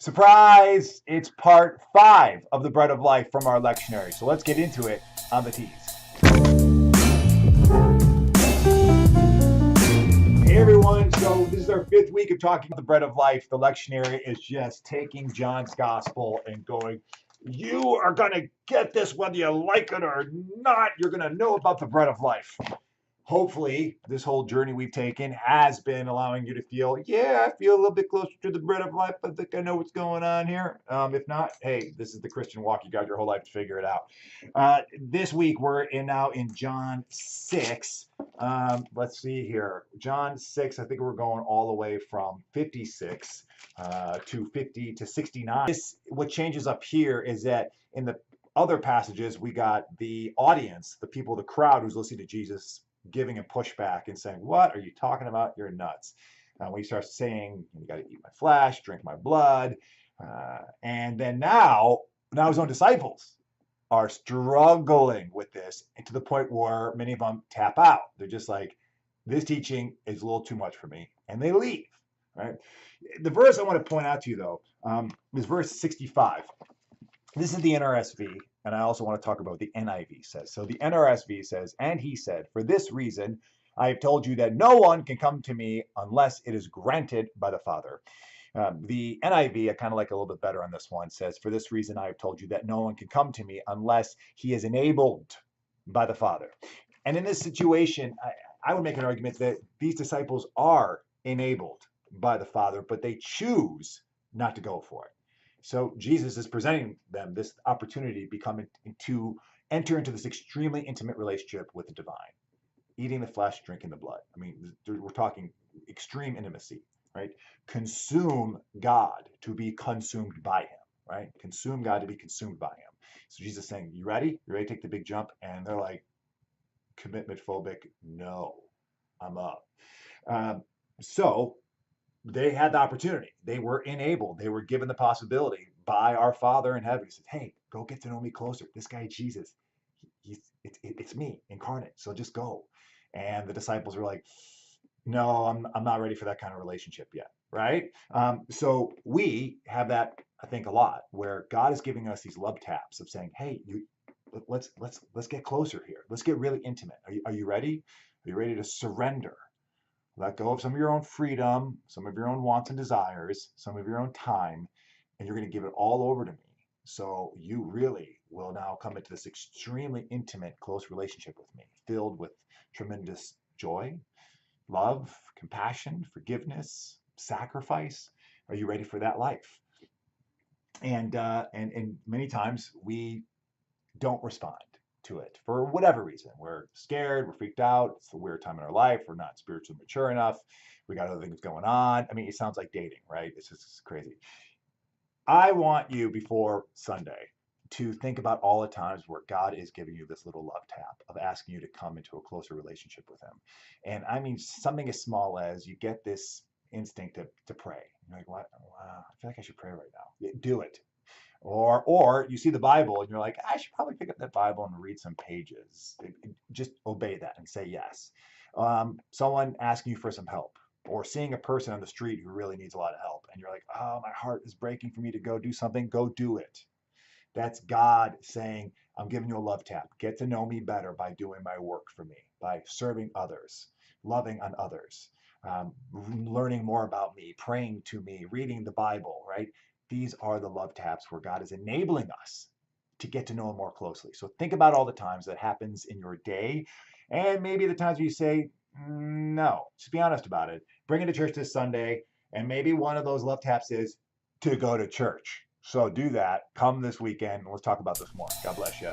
Surprise! It's part 5 of the Bread of Life from our lectionary. So let's get into it on the Tease. Hey everyone, so this is our 5th week of talking about the Bread of Life. The lectionary is just taking John's gospel and going, you are going to get this whether you like it or not. You're going to know about the Bread of Life. Hopefully, this whole journey we've taken has been allowing you to feel, yeah, I feel a little bit closer to the Bread of Life. I think I know what's going on here. If not, hey, this is the Christian walk. You got your whole life to figure it out. This week, we're now in John 6. Let's see here. John 6, I think we're going all the way from 56 to 50 to 69. What changes up here is that in the other passages, we got the audience, the people, the crowd who's listening to Jesus giving a pushback and saying, what are you talking about? You're nuts. When he starts saying, you got to eat my flesh, drink my blood. And then now his own disciples are struggling with this, and to the point where many of them tap out. They're just like, this teaching is a little too much for me. And they leave, right? The verse I want to point out to you, though, is verse 65. This is the NRSV, and I also want to talk about what the NIV says. So the NRSV says, and he said, for this reason, I have told you that no one can come to me unless it is granted by the Father. The NIV, I kind of like a little bit better on this one, says, for this reason, I have told you that no one can come to me unless he is enabled by the Father. And in this situation, I would make an argument that these disciples are enabled by the Father, but they choose not to go for it. So Jesus is presenting them this opportunity to enter into this extremely intimate relationship with the divine, eating the flesh, drinking the blood. I mean, we're talking extreme intimacy, right? Consume God to be consumed by him, right? Consume God to be consumed by him. So Jesus is saying, you ready? You ready to take the big jump? And they're like, commitment phobic, no, I'm up. So they had the opportunity. They were enabled. They were given the possibility by our Father in heaven. He said, hey, go get to know me closer. This guy, Jesus, it's me incarnate. So just go. And the disciples were like, no, I'm not ready for that kind of relationship yet. Right. So we have that, I think, a lot, where God is giving us these love taps of saying, hey, let's get closer here. Let's get really intimate. Are you ready? Are you ready to surrender? Let go of some of your own freedom, some of your own wants and desires, some of your own time, and you're going to give it all over to me. So you really will now come into this extremely intimate, close relationship with me, filled with tremendous joy, love, compassion, forgiveness, sacrifice. Are you ready for that life? And many times we don't respond to it for whatever reason. We're scared, we're freaked out, it's a weird time in our life, we're not spiritually mature enough, we got other things going on. I mean, it sounds like dating, right? It's just crazy. I want you before Sunday to think about all the times where God is giving you this little love tap of asking you to come into a closer relationship with him. And I mean, something as small as you get this instinct to pray. You're like, what? Wow, I feel like I should pray right now. Do it. Or you see the Bible and you're like, I should probably pick up that Bible and read some pages. Just obey that and say yes. Someone asking you for some help, or seeing a person on the street who really needs a lot of help, and you're like, oh, my heart is breaking for me to go do something. Go do it. That's God saying, I'm giving you a love tap. Get to know me better by doing my work for me, by serving others, loving on others, learning more about me, praying to me, reading the Bible, right? These are the love taps where God is enabling us to get to know him more closely. So think about all the times that happens in your day, and maybe the times where you say, no, just be honest about it. Bring it to church this Sunday, and maybe one of those love taps is to go to church. So do that. Come this weekend. Let's talk about this more. God bless you.